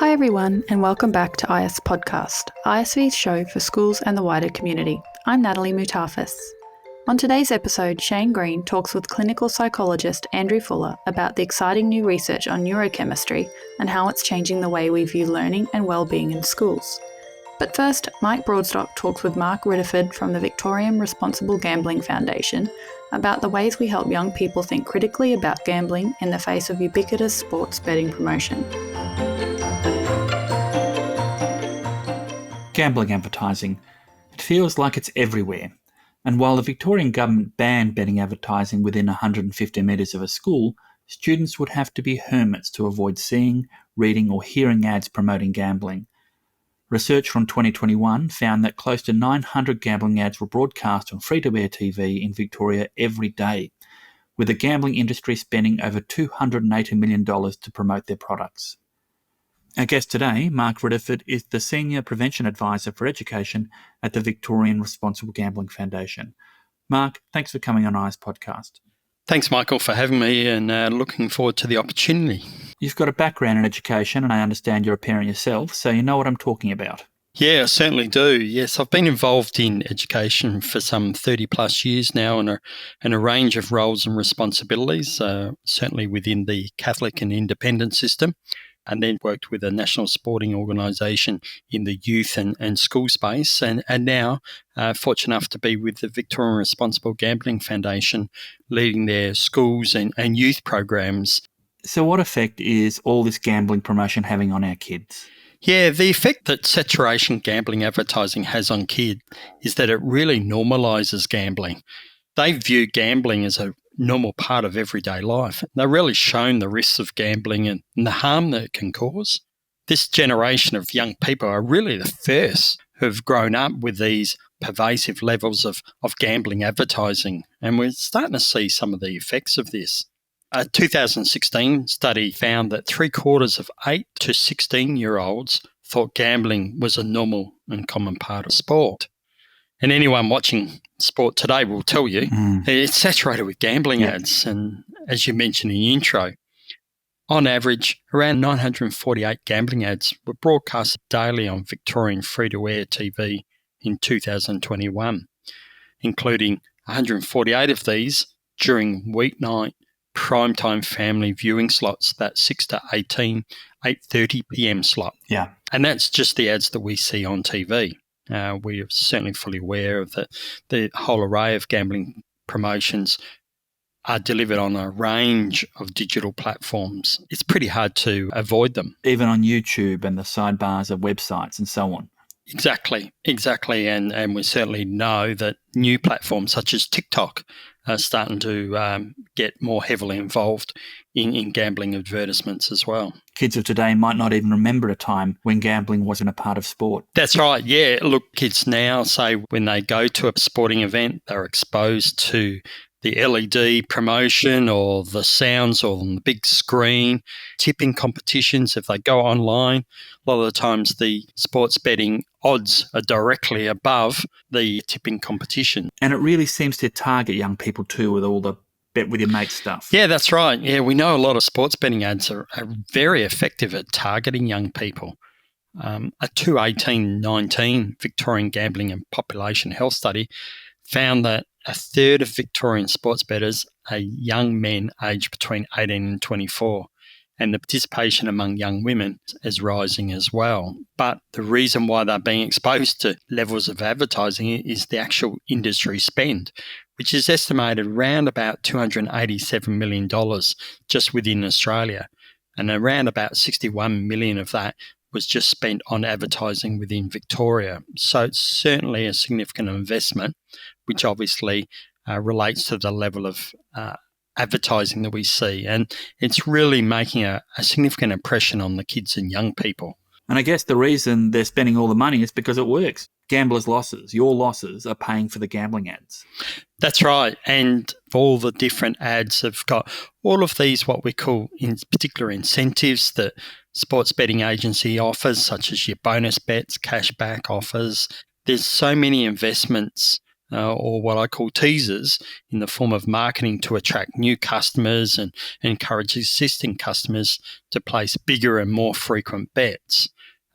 Hi everyone, and welcome back to IS Podcast, ISV's show for schools and the wider community. I'm Natalie Mutafis. On today's episode, Shane Green talks with clinical psychologist Andrew Fuller about the exciting new research on neurochemistry and how it's changing the way we view learning and wellbeing in schools. But first, Mike Broadstock talks with Mark Riddiford from the Victorian Responsible Gambling Foundation about the ways we help young people think critically about gambling in the face of ubiquitous sports betting promotion. Gambling advertising. It feels like it's everywhere. And while the Victorian government banned betting advertising within 150 metres of a school, students would have to be hermits to avoid seeing, reading or hearing ads promoting gambling. Research from 2021 found that close to 900 gambling ads were broadcast on free-to-air TV in Victoria every day, with the gambling industry spending over $280 million to promote their products. Our guest today, Mark Riddiford, is the Senior Prevention Advisor for Education at the Victorian Responsible Gambling Foundation. Mark, thanks for coming on IS Podcast. Thanks, Michael, for having me and looking forward to the opportunity. You've got a background in education and I understand you're a parent yourself, so you know what I'm talking about. Yeah, I certainly do. Yes, I've been involved in education for some 30 plus years now in a range of roles and responsibilities, certainly within the Catholic and independent system, and then worked with a national sporting organisation in the youth and school space, and now fortunate enough to be with the Victorian Responsible Gambling Foundation, leading their schools and youth programs. So what effect is all this gambling promotion having on our kids? Yeah, the effect that saturation gambling advertising has on kids is that it really normalises gambling. They view gambling as a normal part of everyday life. They're really shown the risks of gambling and the harm that it can cause. This generation of young people are really the first who have grown up with these pervasive levels of gambling advertising, and we're starting to see some of the effects of this. A 2016 study found that 3/4 of 8 to 16-year-olds thought gambling was a normal and common part of sport. And anyone watching sport today will tell you it's saturated with gambling ads. And as you mentioned in the intro, on average, around 948 gambling ads were broadcast daily on Victorian free-to-air TV in 2021, including 148 of these during weeknight primetime family viewing slots, that 6 to 18, 8:30 p.m. slot. Yeah. And that's just the ads that we see on TV. We are certainly fully aware of the whole array of gambling promotions are delivered on a range of digital platforms. It's pretty hard to avoid them. Even on YouTube and the sidebars of websites and so on. Exactly. And we certainly know that new platforms such as TikTok are starting to get more heavily involved in gambling advertisements as well. Kids of today might not even remember a time when gambling wasn't a part of sport. That's right, yeah. Look, kids now say when they go to a sporting event, they're exposed to the LED promotion or the sounds or on the big screen, tipping competitions. If they go online, a lot of the times the sports betting odds are directly above the tipping competition. And it really seems to target young people too with all the bet with your mate stuff. Yeah, that's right. Yeah, we know a lot of sports betting ads are very effective at targeting young people. A 2018-19 Victorian Gambling and Population Health Study found that a third of Victorian sports bettors are young men aged between 18 and 24, and the participation among young women is rising as well. But the reason why they're being exposed to levels of advertising is the actual industry spend, which is estimated around about $287 million just within Australia, and around about 61 million of that was just spent on advertising within Victoria. So it's certainly a significant investment, which obviously relates to the level of advertising that we see. And it's really making a significant impression on the kids and young people. And I guess the reason they're spending all the money is because it works. Gamblers' losses, your losses, are paying for the gambling ads. That's right. And all the different ads have got all of these, what we call in particular incentives that sports betting agency offers, such as your bonus bets, cashback offers. There's so many investments or what I call teasers, in the form of marketing to attract new customers and encourage existing customers to place bigger and more frequent bets.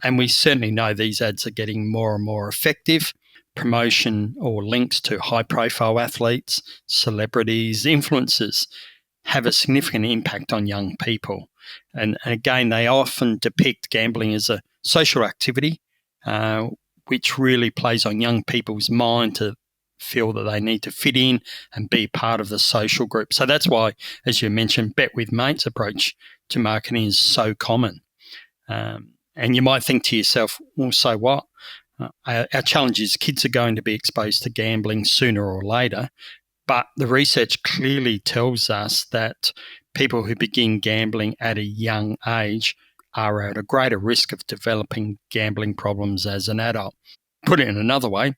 And we certainly know these ads are getting more and more effective. Promotion or links to high-profile athletes, celebrities, influencers have a significant impact on young people. And again, they often depict gambling as a social activity, which really plays on young people's mind to feel that they need to fit in and be part of the social group. So that's why, as you mentioned, bet with mates approach to marketing is so common. And you might think to yourself, well, so what? Our challenge is kids are going to be exposed to gambling sooner or later, but the research clearly tells us that people who begin gambling at a young age are at a greater risk of developing gambling problems as an adult. Put it in another way,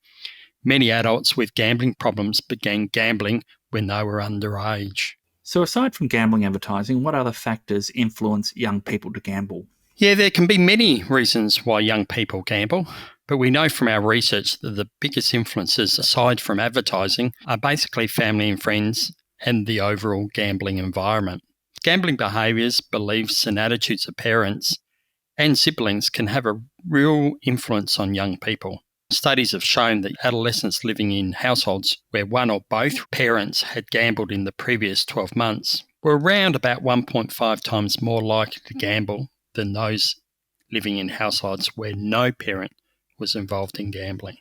many adults with gambling problems began gambling when they were underage. So aside from gambling advertising, what other factors influence young people to gamble? Yeah, there can be many reasons why young people gamble, but we know from our research that the biggest influences, aside from advertising, are basically family and friends and the overall gambling environment. Gambling behaviours, beliefs and attitudes of parents and siblings can have a real influence on young people. Studies have shown that adolescents living in households where one or both parents had gambled in the previous 12 months were around about 1.5 times more likely to gamble than those living in households where no parent was involved in gambling.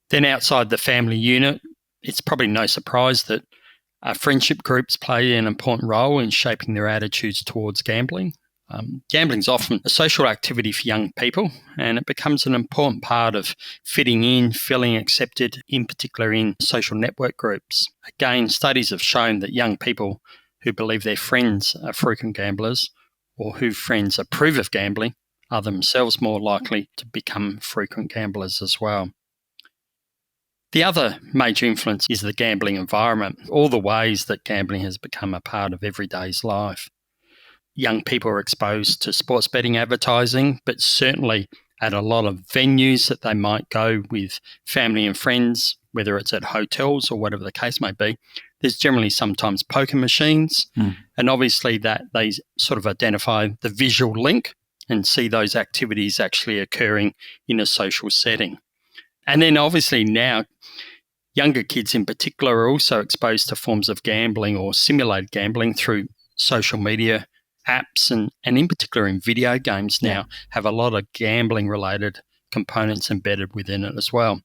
Then outside the family unit, it's probably no surprise that friendship groups play an important role in shaping their attitudes towards gambling. Gambling is often a social activity for young people, and it becomes an important part of fitting in, feeling accepted, in particular in social network groups. Again, studies have shown that young people who believe their friends are frequent gamblers or whose friends approve of gambling are themselves more likely to become frequent gamblers as well. The other major influence is the gambling environment, all the ways that gambling has become a part of everyday's life. Young people are exposed to sports betting advertising, but certainly at a lot of venues that they might go with family and friends, whether it's at hotels or whatever the case may be. There's generally sometimes poker machines, and obviously that they sort of identify the visual link and see those activities actually occurring in a social setting. And then obviously now, younger kids in particular are also exposed to forms of gambling or simulated gambling through social media apps and in particular in video games now have a lot of gambling-related components embedded within it as well.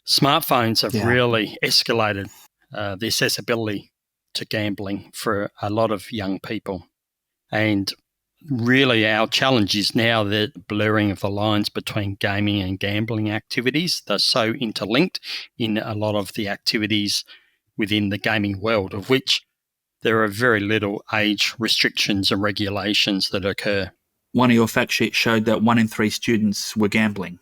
Smartphones have really escalated the accessibility to gambling for a lot of young people. And really our challenge is now the blurring of the lines between gaming and gambling activities. They're so interlinked in a lot of the activities within the gaming world, of which there are very little age restrictions and regulations that occur. One of your fact sheets showed that 1 in 3 students were gambling.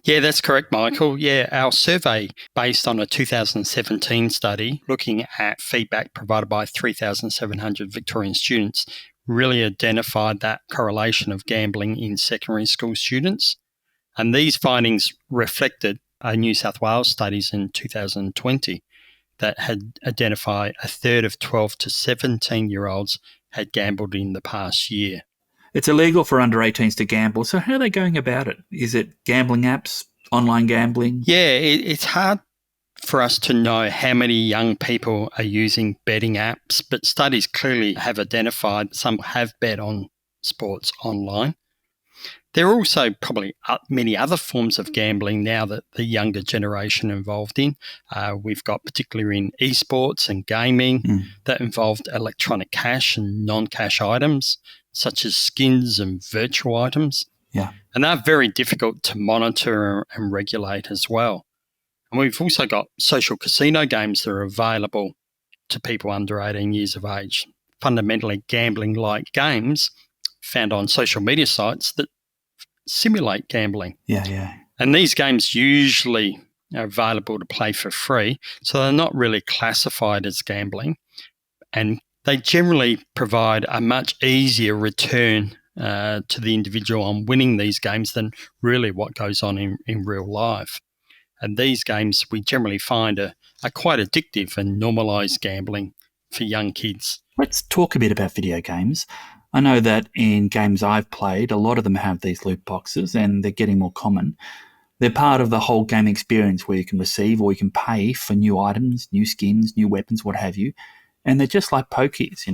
Yeah, that's correct, Michael. Yeah, our survey, based on a 2017 study looking at feedback provided by 3,700 Victorian students, really identified that correlation of gambling in secondary school students. And these findings reflected New South Wales studies in 2020 that had identified a third of 12 to 17-year-olds had gambled in the past year. It's illegal for under 18s to gamble, so how are they going about it? Is it gambling apps, online gambling? Yeah, it's hard for us to know how many young people are using betting apps, but studies clearly have identified some have bet on sports online. There are also probably many other forms of gambling now that the younger generation are involved in. We've got particularly in esports and gaming that involved electronic cash and non-cash items, such as skins and virtual items. Yeah. And they're very difficult to monitor and regulate as well. And we've also got social casino games that are available to people under 18 years of age. Fundamentally gambling-like games found on social media sites that simulate gambling. Yeah. And these games usually are available to play for free, so they're not really classified as gambling. And they generally provide a much easier return to the individual on winning these games than really what goes on in real life. And these games we generally find are quite addictive and normalise gambling for young kids. Let's talk a bit about video games. I know that in games I've played, a lot of them have these loot boxes and they're getting more common. They're part of the whole game experience where you can receive or you can pay for new items, new skins, new weapons, what have you. And they're just like pokies,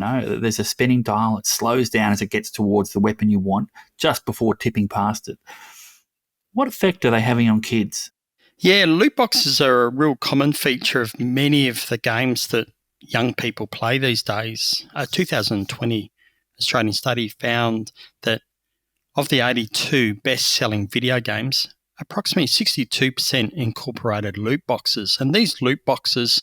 There's a spinning dial. It slows down as it gets towards the weapon you want just before tipping past it. What effect are they having on kids? Yeah, loot boxes are a real common feature of many of the games that young people play these days. A 2020 Australian study found that of the 82 best-selling video games, approximately 62% incorporated loot boxes. And these loot boxes,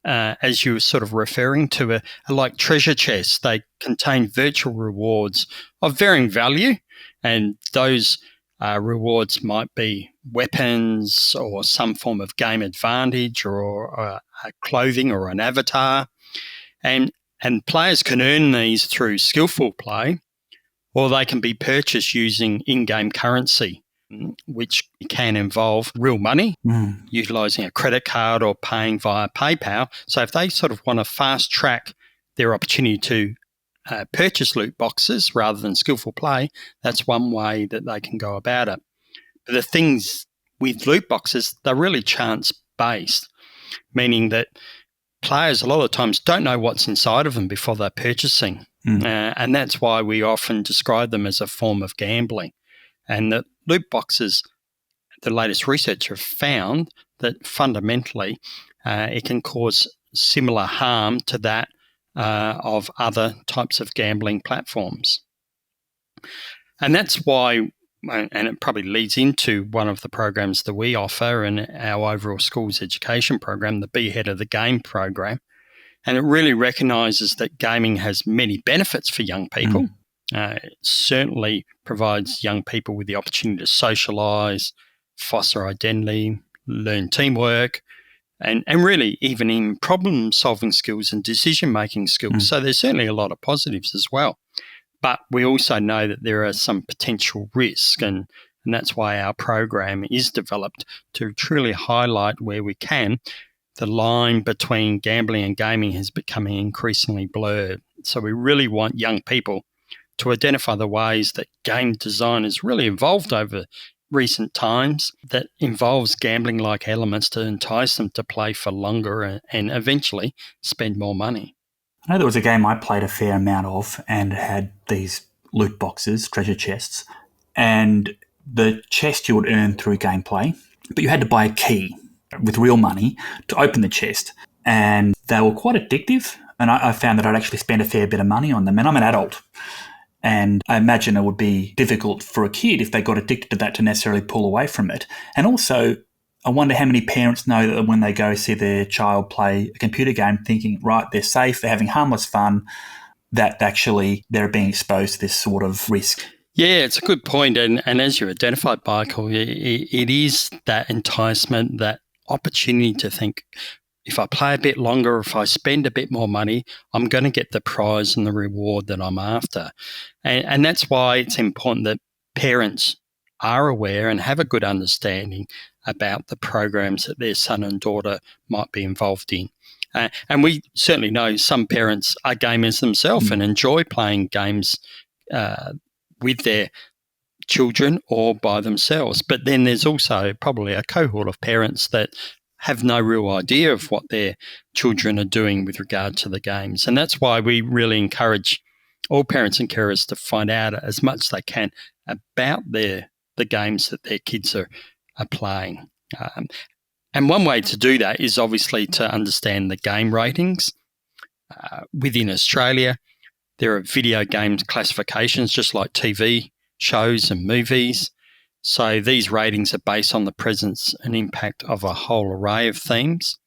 as you were sort of referring to, are like treasure chests. They contain virtual rewards of varying value, and those rewards might be weapons or some form of game advantage or clothing or an avatar. And players can earn these through skillful play, or they can be purchased using in-game currency, which can involve real money, utilising a credit card or paying via PayPal. So if they sort of want to fast-track their opportunity to purchase loot boxes rather than skillful play, that's one way that they can go about it. But the things with loot boxes, they're really chance-based, meaning that players a lot of times don't know what's inside of them before they're purchasing. And that's why we often describe them as a form of gambling. And the loot boxes, the latest research have found that fundamentally it can cause similar harm to that of other types of gambling platforms. And that's why, and it probably leads into one of the programs that we offer in our overall schools education program, the Be Ahead of the Game program. And it really recognises that gaming has many benefits for young people. It certainly provides young people with the opportunity to socialise, foster identity, learn teamwork, and really even in problem-solving skills and decision-making skills. So there's certainly a lot of positives as well. But we also know that there are some potential risks, and that's why our program is developed to truly highlight where we can. The line between gambling and gaming is becoming increasingly blurred. So we really want young people to identify the ways that game design has really evolved over recent times that involves gambling-like elements to entice them to play for longer and eventually spend more money. I know there was a game I played a fair amount of and had these loot boxes, treasure chests, and the chest you would earn through gameplay, but you had to buy a key with real money to open the chest, and they were quite addictive, and I found that I'd actually spend a fair bit of money on them, and I'm an adult, and I imagine it would be difficult for a kid if they got addicted to that to necessarily pull away from it. And also, I wonder how many parents know that when they go see their child play a computer game thinking, right, they're safe, they're having harmless fun, that actually they're being exposed to this sort of risk. Yeah, it's a good point. And as you identified, Michael, it is that enticement, that opportunity to think, if I play a bit longer, if I spend a bit more money, I'm going to get the prize and the reward that I'm after. And that's why it's important that parents are aware and have a good understanding about the programs that their son and daughter might be involved in. And we certainly know some parents are gamers themselves and enjoy playing games with their children or by themselves. But then there's also probably a cohort of parents that have no real idea of what their children are doing with regard to the games. And that's why we really encourage all parents and carers to find out as much as they can about the games that their kids are playing. And one way to do that is obviously to understand the game ratings. Within Australia, there are video games classifications just like TV shows and movies. So these ratings are based on the presence and impact of a whole array of themes.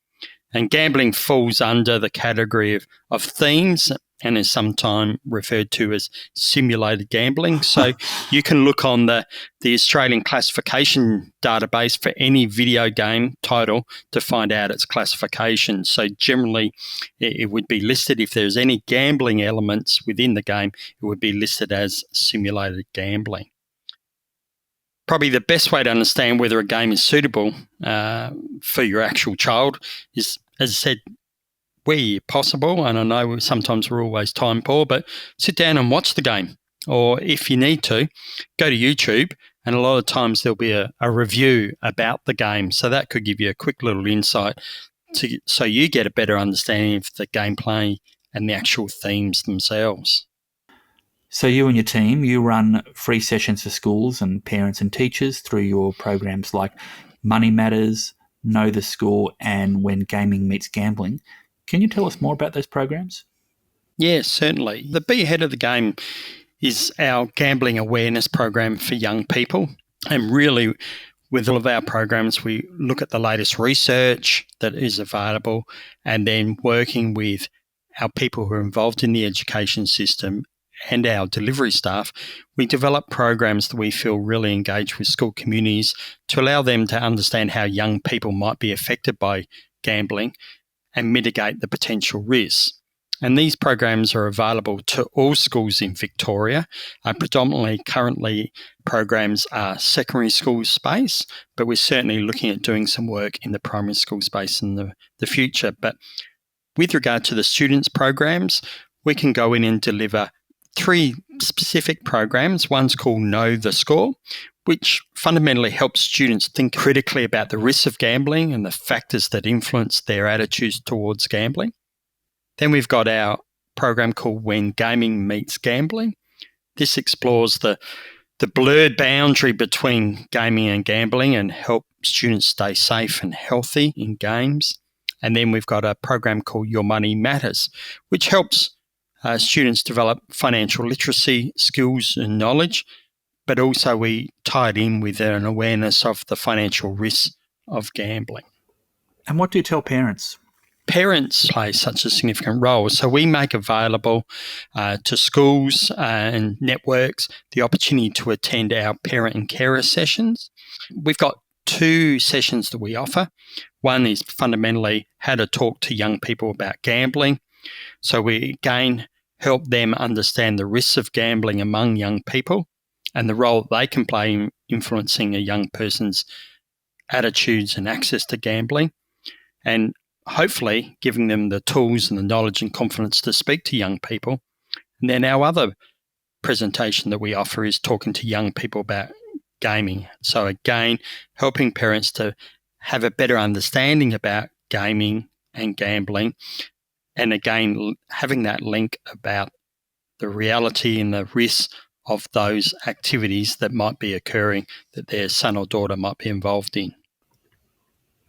And gambling falls under the category of themes and is sometimes referred to as simulated gambling. So you can look on the Australian classification database for any video game title to find out its classification. So generally it would be listed, if there's any gambling elements within the game, it would be listed as simulated gambling. Probably the best way to understand whether a game is suitable for your actual child is, as I said, where possible, and I know sometimes we're always time poor, but sit down and watch the game. Or if you need to, go to YouTube, and a lot of times there'll be a review about the game. So that could give you a quick little insight so you get a better understanding of the gameplay and the actual themes themselves. So you and your team, you run free sessions for schools and parents and teachers through your programs like Money Matters, Know the Score, and When Gaming Meets Gambling. Can you tell us more about those programs? Yes, certainly. The Be Ahead of the Game is our gambling awareness program for young people. And really, with all of our programs, we look at the latest research that is available and then working with our people who are involved in the education system and our delivery staff, we develop programs that we feel really engage with school communities to allow them to understand how young people might be affected by gambling and mitigate the potential risks. And these programs are available to all schools in Victoria. Predominantly, currently, programs are secondary school space, but we're certainly looking at doing some work in the primary school space in the future. But with regard to the students' programs, we can go in and deliver 3 specific programs. One's called Know the Score, which fundamentally helps students think critically about the risks of gambling and the factors that influence their attitudes towards gambling. Then we've got our program called When Gaming Meets Gambling. This explores the blurred boundary between gaming and gambling and help students stay safe and healthy in games. And then we've got a program called Your Money Matters, which helps students develop financial literacy skills and knowledge, but also we tie it in with an awareness of the financial risks of gambling. And what do you tell parents? Parents play such a significant role. So we make available to schools and networks the opportunity to attend our parent and carer sessions. We've got 2 sessions that we offer. One is fundamentally how to talk to young people about gambling. So we again help them understand the risks of gambling among young people and the role they can play in influencing a young person's attitudes and access to gambling, and hopefully giving them the tools and the knowledge and confidence to speak to young people. And then our other presentation that we offer is talking to young people about gaming. So again, helping parents to have a better understanding about gaming and gambling, and again, having that link about the reality and the risks of those activities that might be occurring that their son or daughter might be involved in.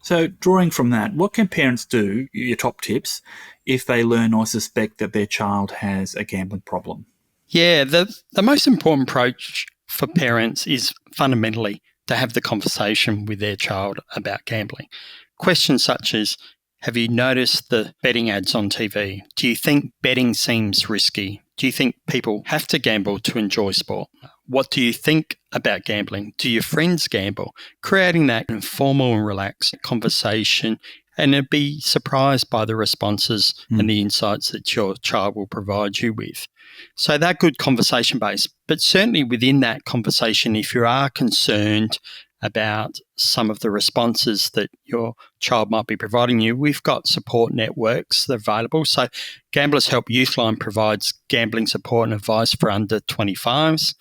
So drawing from that, what can parents do, your top tips, if they learn or suspect that their child has a gambling problem? Yeah, the most important approach for parents is fundamentally to have the conversation with their child about gambling. Questions such as, have you noticed the betting ads on TV? Do you think betting seems risky? Do you think people have to gamble to enjoy sport? What do you think about gambling? Do your friends gamble? Creating that informal and relaxed conversation, and be surprised by the responses and the insights that your child will provide you with. So that good conversation base, but certainly within that conversation, if you are concerned about some of the responses that your child might be providing you, we've got support networks that are available. So Gamblers Help Youthline provides gambling support and advice for under 25s.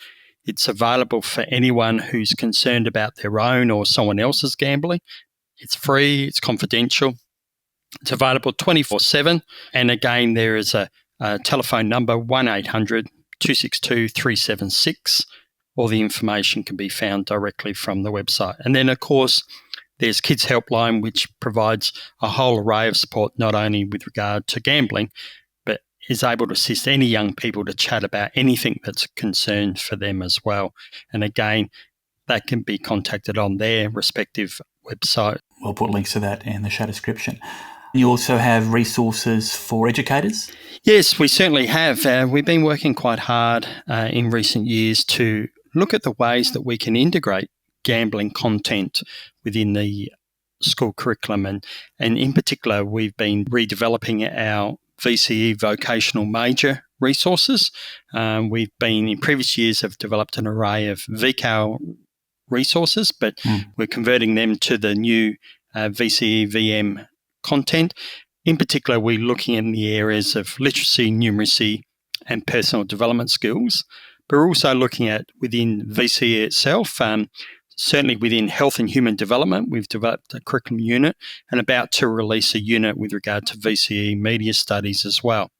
It's available for anyone who's concerned about their own or someone else's gambling. It's free, it's confidential. It's available 24/7. And again, there is a telephone number, 1-800-262-376. All the information can be found directly from the website. And then, of course, there's Kids Helpline, which provides a whole array of support, not only with regard to gambling, but is able to assist any young people to chat about anything that's a concern for them as well. And again, that can be contacted on their respective website. We'll put links to that in the show description. You also have resources for educators? Yes, we certainly have. We've been working quite hard in recent years to look at the ways that we can integrate gambling content within the school curriculum. And in particular, we've been redeveloping our VCE vocational major resources. We've been, in previous years, have developed an array of VCAL resources, but we're converting them to the new VCE VM content. In particular, we're looking in the areas of literacy, numeracy, and personal development skills. But we're also looking at within VCE itself, certainly within health and human development, we've developed a curriculum unit and about to release a unit with regard to VCE media studies as well.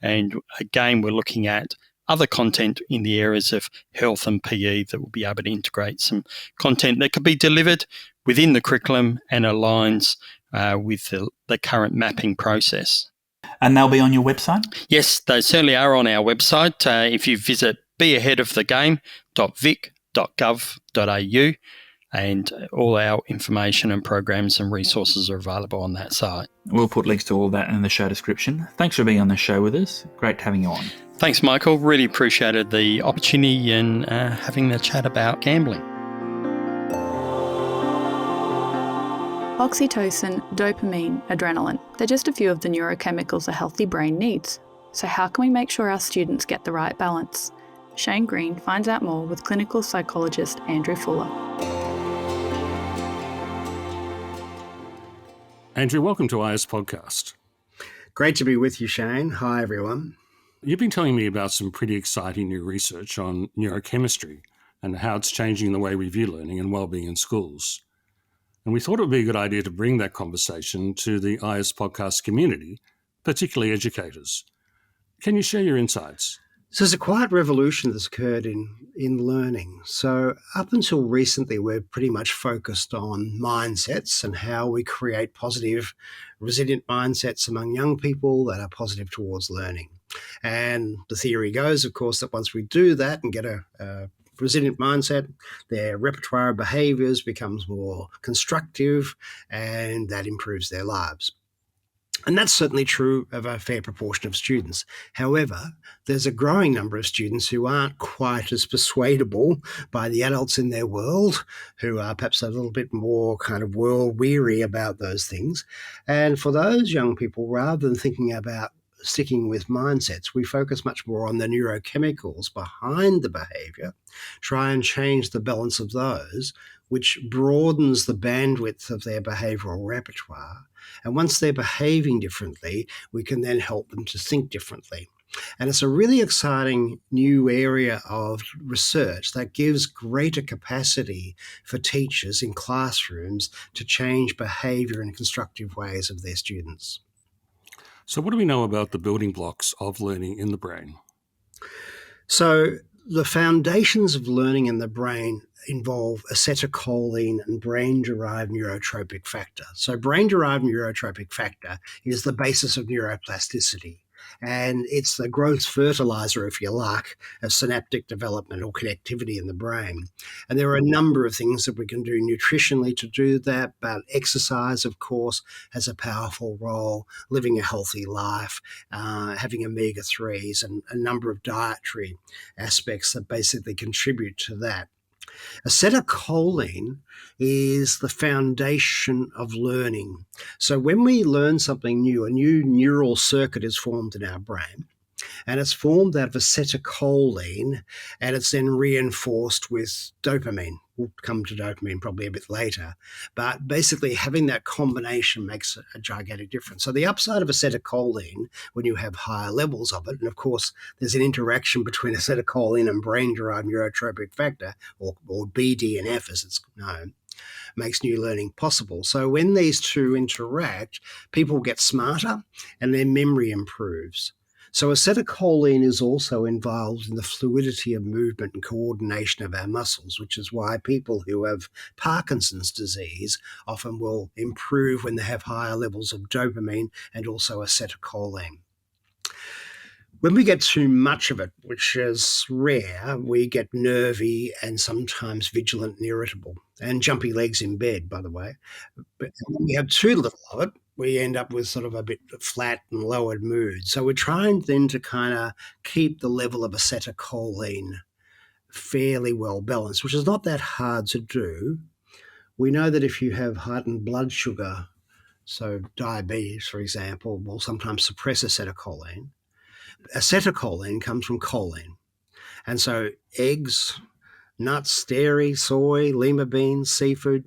And again, we're looking at other content in the areas of health and PE that will be able to integrate some content that could be delivered within the curriculum and aligns with the current mapping process. And they'll be on your website? Yes, they certainly are on our website. If you visit beaheadofthegame.vic.gov.au, and all our information and programs and resources are available on that site. We'll put links to all that in the show description. Thanks for being on the show with us. Great having you on. Thanks, Michael. Really appreciated the opportunity and having the chat about gambling. Oxytocin, dopamine, adrenaline, they're just a few of the neurochemicals a healthy brain needs. So how can we make sure our students get the right balance? Shane Green finds out more with clinical psychologist Andrew Fuller. Andrew, welcome to IS Podcast. Great to be with you, Shane. Hi, everyone. You've been telling me about some pretty exciting new research on neurochemistry and how it's changing the way we view learning and wellbeing in schools. And we thought it would be a good idea to bring that conversation to the IS Podcast community, particularly educators. Can you share your insights? So there's a quiet revolution that's occurred in learning. So up until recently, we're pretty much focused on mindsets and how we create positive, resilient mindsets among young people that are positive towards learning. And the theory goes, of course, that once we do that and get a resilient mindset, their repertoire of behaviours becomes more constructive and that improves their lives. And that's certainly true of a fair proportion of students. However, there's a growing number of students who aren't quite as persuadable by the adults in their world, who are perhaps a little bit more kind of world weary about those things. And for those young people, rather than thinking about sticking with mindsets, we focus much more on the neurochemicals behind the behaviour, try and change the balance of those, which broadens the bandwidth of their behavioural repertoire. And once they're behaving differently, we can then help them to think differently. And it's a really exciting new area of research that gives greater capacity for teachers in classrooms to change behaviour in constructive ways of their students. So what do we know about the building blocks of learning in the brain? So the foundations of learning in the brain involve acetylcholine and brain-derived neurotropic factor. So brain-derived neurotropic factor is the basis of neuroplasticity. And it's the growth fertilizer, if you like, of synaptic development or connectivity in the brain. And there are a number of things that we can do nutritionally to do that, but exercise, of course, has a powerful role, living a healthy life, having omega-3s, and a number of dietary aspects that basically contribute to that. Acetylcholine is the foundation of learning. So when we learn something new, a new neural circuit is formed in our brain, and it's formed out of acetylcholine, and it's then reinforced with dopamine. We'll come to dopamine probably a bit later. But basically having that combination makes a gigantic difference. So the upside of acetylcholine, when you have higher levels of it, and of course there's an interaction between acetylcholine and brain-derived neurotropic factor, or BDNF as it's known, makes new learning possible. So when these two interact, people get smarter and their memory improves. So acetylcholine is also involved in the fluidity of movement and coordination of our muscles, which is why people who have Parkinson's disease often will improve when they have higher levels of dopamine and also acetylcholine. When we get too much of it, which is rare, we get nervy and sometimes vigilant and irritable, and jumpy legs in bed, by the way. But when we have too little of it, we end up with sort of a bit flat and lowered mood. So we're trying then to kind of keep the level of acetylcholine fairly well balanced, which is not that hard to do. We know that if you have heightened blood sugar, so diabetes, for example, will sometimes suppress acetylcholine. Acetylcholine comes from choline. And so eggs, nuts, dairy, soy, lima beans, seafood,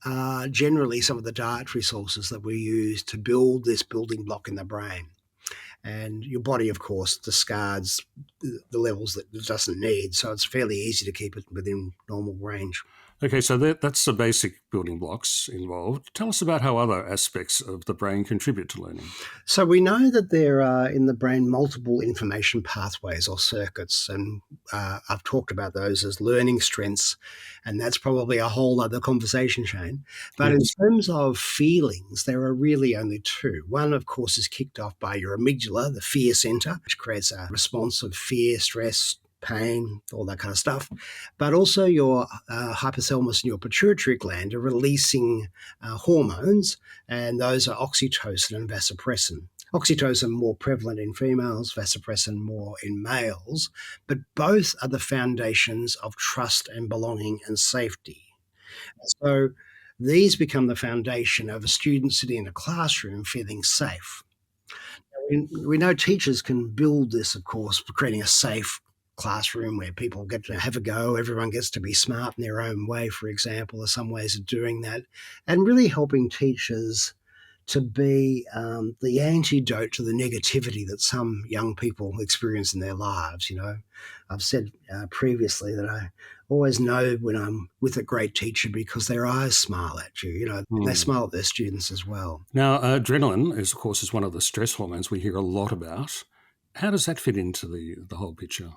are generally some of the dietary sources that we use to build this building block in the brain. And your body, of course, discards the levels that it doesn't need. So it's fairly easy to keep it within normal range. Okay, so that's the basic building blocks involved. Tell us about how other aspects of the brain contribute to learning. So we know that there are in the brain multiple information pathways or circuits, and I've talked about those as learning strengths, and that's probably a whole other conversation, Shane. But in terms of feelings, there are really only two. One, of course, is kicked off by your amygdala, the fear center, which creates a response of fear, stress, pain, all that kind of stuff. But also your hypothalamus and your pituitary gland are releasing hormones, and those are oxytocin and vasopressin. Oxytocin more prevalent in females, vasopressin more in males, but both are the foundations of trust and belonging and safety. So these become the foundation of a student sitting in a classroom feeling safe. We know teachers can build this, of course, creating a safe classroom where people get to have a go, everyone gets to be smart in their own way, for example, are some ways of doing that, and really helping teachers to be the antidote to the negativity that some young people experience in their lives. I've said previously that I always know when I'm with a great teacher because their eyes smile at you. They smile at their students as well. Now, adrenaline is, of course, one of the stress hormones we hear a lot about. How does that fit into the whole picture?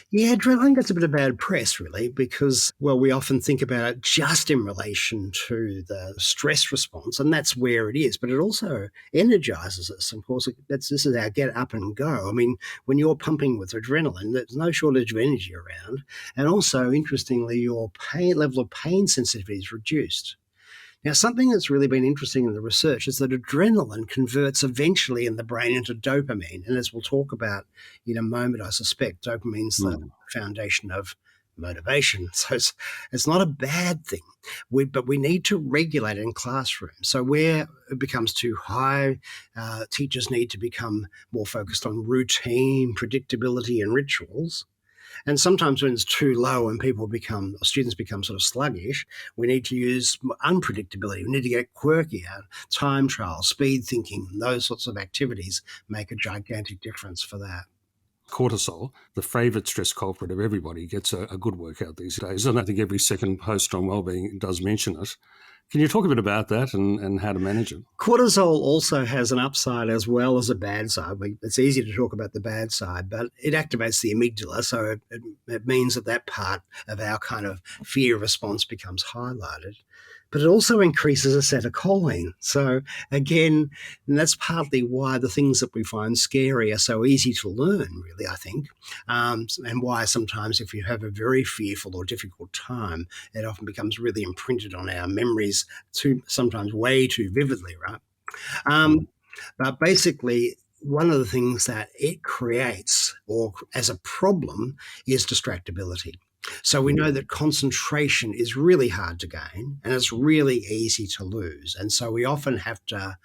Yeah, adrenaline gets a bit of bad press, really, because, we often think about it just in relation to the stress response, and that's where it is, but it also energizes us. Of course, this is our get up and go. I mean, when you're pumping with adrenaline, there's no shortage of energy around, and also, interestingly, your level of pain sensitivity is reduced. Now, something that's really been interesting in the research is that adrenaline converts eventually in the brain into dopamine. And as we'll talk about in a moment, I suspect, dopamine's the foundation of motivation. So it's not a bad thing, but we need to regulate it in classrooms. So where it becomes too high, teachers need to become more focused on routine, predictability, and rituals. And sometimes when it's too low and students become sort of sluggish, we need to use unpredictability. We need to get quirkier, time trial, speed thinking, those sorts of activities make a gigantic difference for that. Cortisol, the favourite stress culprit of everybody, gets a good workout these days. And I think every second post on wellbeing does mention it. Can you talk a bit about that and how to manage it? Cortisol also has an upside as well as a bad side. It's easy to talk about the bad side, but it activates the amygdala, so it means that part of our kind of fear response becomes highlighted. But it also increases acetylcholine. So again, and that's partly why the things that we find scary are so easy to learn, really, I think, and why sometimes if you have a very fearful or difficult time, it often becomes really imprinted on our memories sometimes way too vividly, right? But basically, one of the things that it creates or as a problem is distractibility. So we know that concentration is really hard to gain and it's really easy to lose. And so we often have to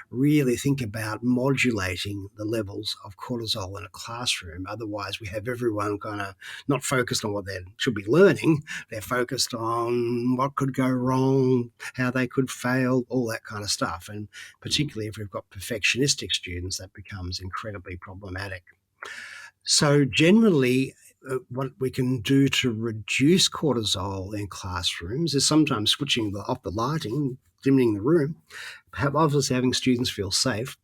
really think about modulating the levels of cortisol in a classroom. Otherwise, we have everyone kind of not focused on what they should be learning. They're focused on what could go wrong, how they could fail, all that kind of stuff. And particularly if we've got perfectionistic students, that becomes incredibly problematic. So generally, what we can do to reduce cortisol in classrooms is sometimes switching off the lighting, dimming the room, obviously having students feel safe.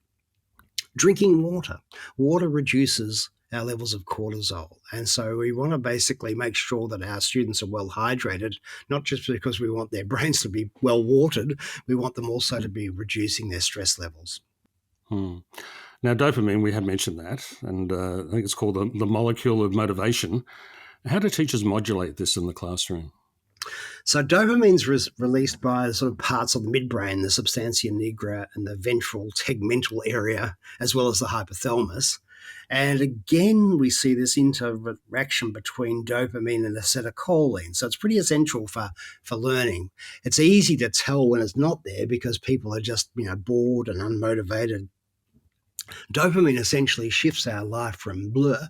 Drinking water. Water reduces our levels of cortisol. And so we want to basically make sure that our students are well hydrated, not just because we want their brains to be well watered, we want them also to be reducing their stress levels. Now, dopamine, we have mentioned that, and I think it's called the molecule of motivation. How do teachers modulate this in the classroom? So dopamine's released by the sort of parts of the midbrain, the substantia nigra and the ventral tegmental area, as well as the hypothalamus. And again, we see this interaction between dopamine and acetylcholine. So it's pretty essential for learning. It's easy to tell when it's not there because people are just, bored and unmotivated. Dopamine essentially shifts our life from blur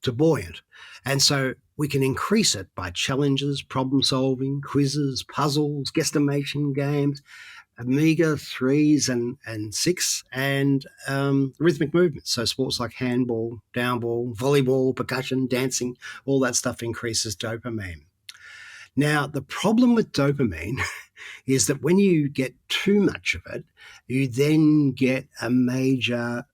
to buoyant. And so we can increase it by challenges, problem solving, quizzes, puzzles, guesstimation games, Amiga 3s and 6, and rhythmic movements. So sports like handball, downball, volleyball, percussion, dancing, all that stuff increases dopamine. Now, the problem with dopamine is that when you get too much of it, you then get a major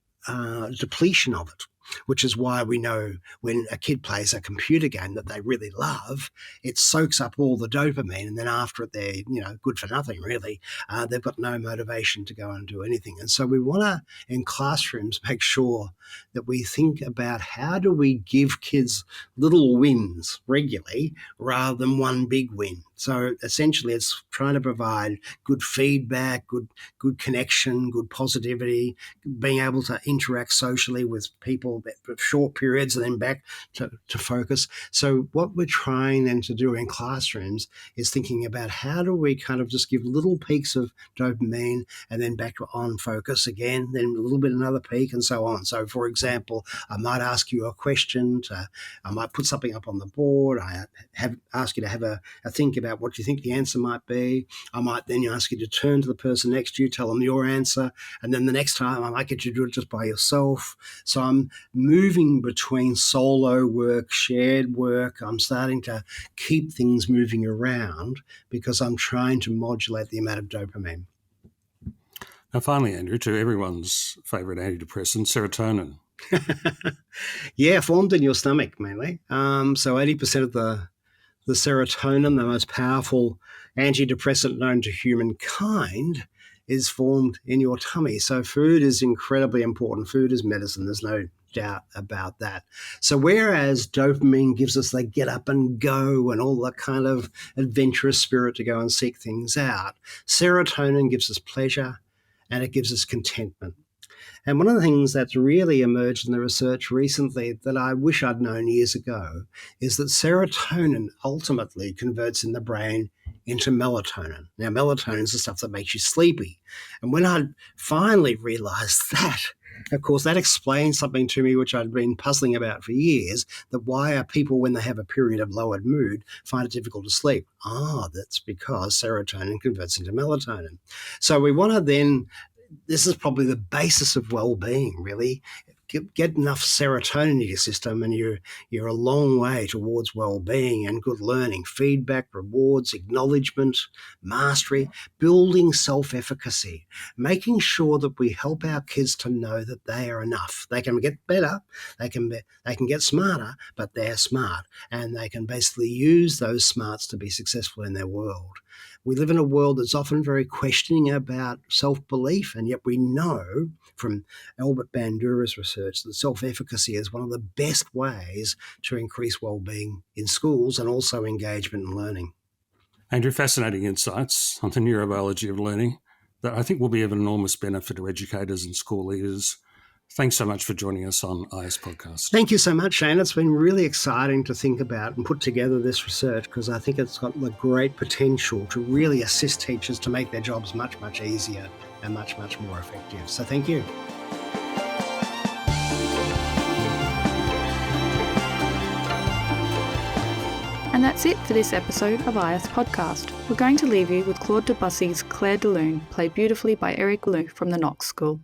depletion of it, which is why we know when a kid plays a computer game that they really love, it soaks up all the dopamine, and then after it, they're good for nothing really. They've got no motivation to go and do anything. And so we want to, in classrooms, make sure that we think about how do we give kids little wins regularly rather than one big win. So essentially, it's trying to provide good feedback, good connection, good positivity, being able to interact socially with people for short periods and then back to focus. So what we're trying then to do in classrooms is thinking about how do we kind of just give little peaks of dopamine and then back on focus again, then a little bit another peak and so on. So for example, I might ask you a question, I might put something up on the board, I ask you to have a think about what you think the answer might be. I might then ask you to turn to the person next to you, tell them your answer, and then the next time I might get you to do it just by yourself. So I'm moving between solo work, shared work. I'm starting to keep things moving around because I'm trying to modulate the amount of dopamine. Now, finally, Andrew, to everyone's favourite antidepressant, serotonin. Yeah, formed in your stomach mainly. So 80% of the serotonin, the most powerful antidepressant known to humankind, is formed in your tummy. So food is incredibly important. Food is medicine. There's no doubt about that. So whereas dopamine gives us the get up and go and all that kind of adventurous spirit to go and seek things out, serotonin gives us pleasure and it gives us contentment. And one of the things that's really emerged in the research recently that I wish I'd known years ago is that serotonin ultimately converts in the brain into melatonin. Now, melatonin is the stuff that makes you sleepy. And when I finally realized that, of course, that explains something to me which I'd been puzzling about for years, that why are people, when they have a period of lowered mood, find it difficult to sleep? That's because serotonin converts into melatonin. So we want to then, this is probably the basis of well-being, really. Get enough serotonin in your system and you're a long way towards well-being and good learning, feedback, rewards, acknowledgement, mastery, building self-efficacy, making sure that we help our kids to know that they are enough. They can get better, they can get smarter, but they're smart and they can basically use those smarts to be successful in their world. We live in a world that's often very questioning about self-belief, and yet we know from Albert Bandura's research that self-efficacy is one of the best ways to increase well-being in schools and also engagement in learning. Andrew, fascinating insights on the neurobiology of learning that I think will be of enormous benefit to educators and school leaders. Thanks so much for joining us on IS Podcast. Thank you so much, Shane. It's been really exciting to think about and put together this research because I think it's got the great potential to really assist teachers to make their jobs much, much easier and much, much more effective. So thank you. And that's it for this episode of IS Podcast. We're going to leave you with Claude Debussy's Clair de Lune, played beautifully by Eric Lune from the Knox School.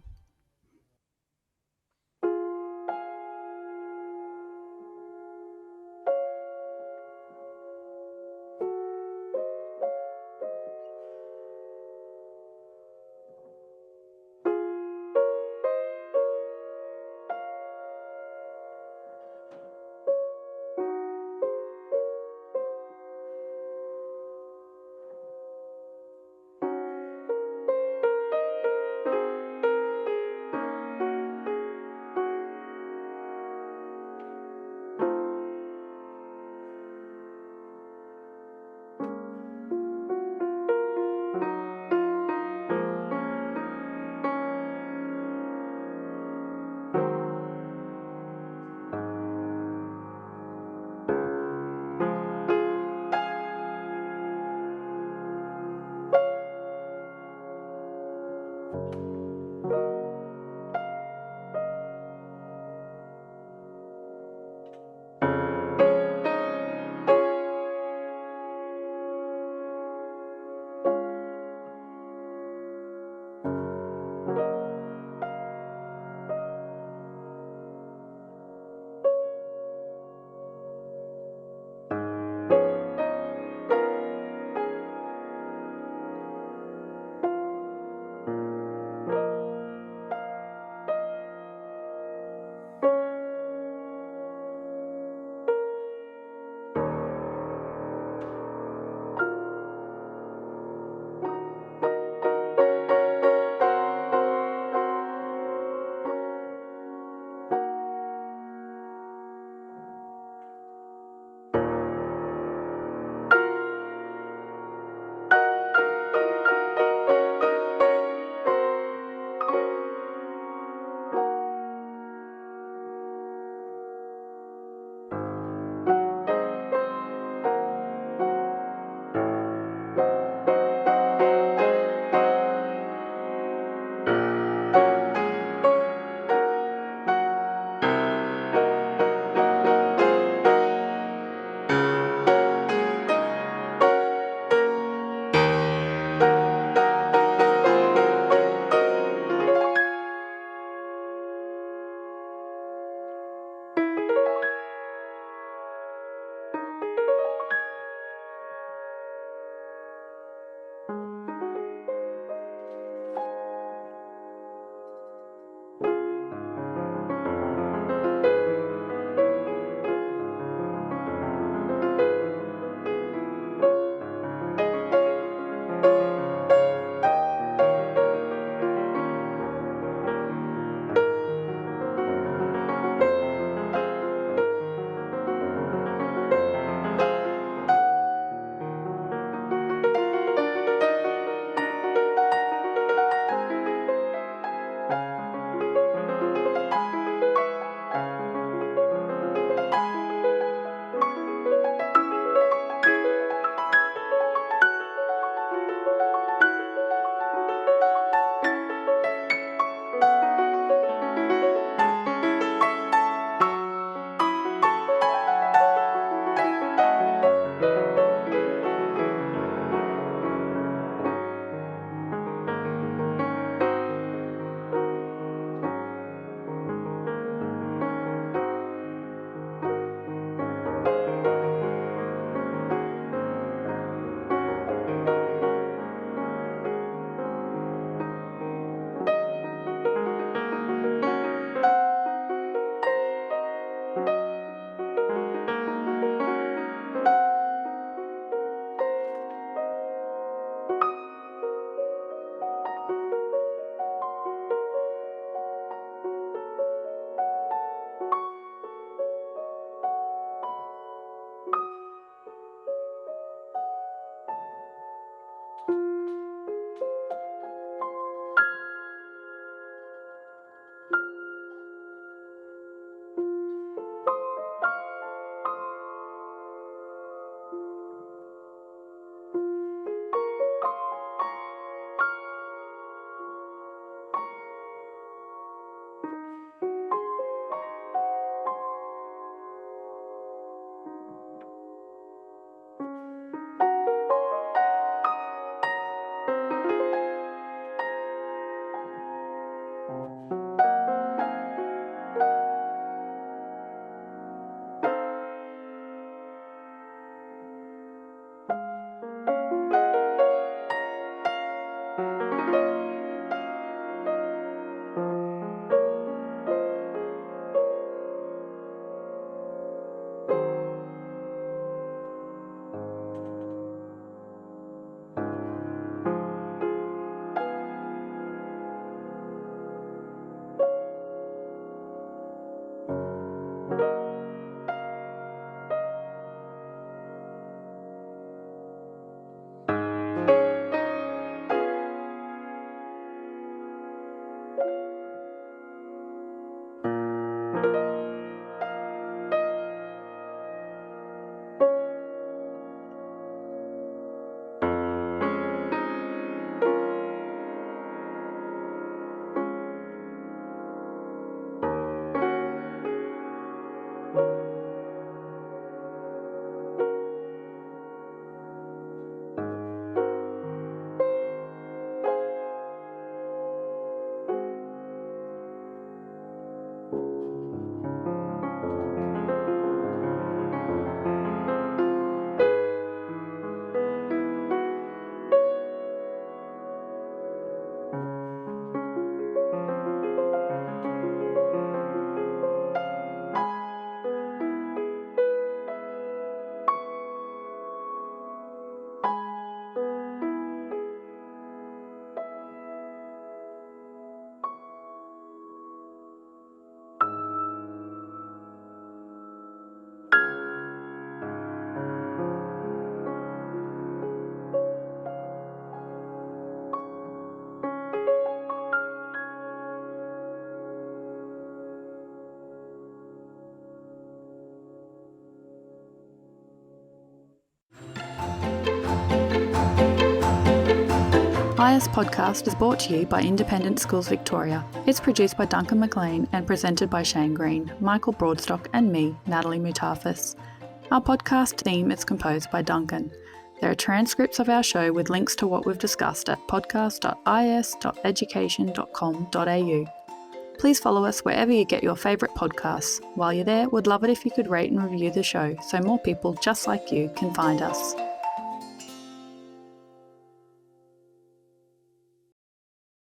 IS Podcast is brought to you by Independent Schools Victoria. It's produced by Duncan McLean and presented by Shane Green, Michael Broadstock and me, Natalie Mutafis. Our podcast theme is composed by Duncan. There are transcripts of our show with links to what we've discussed at podcast.is.education.com.au. Please follow us wherever you get your favourite podcasts. While you're there, we'd love it if you could rate and review the show so more people just like you can find us.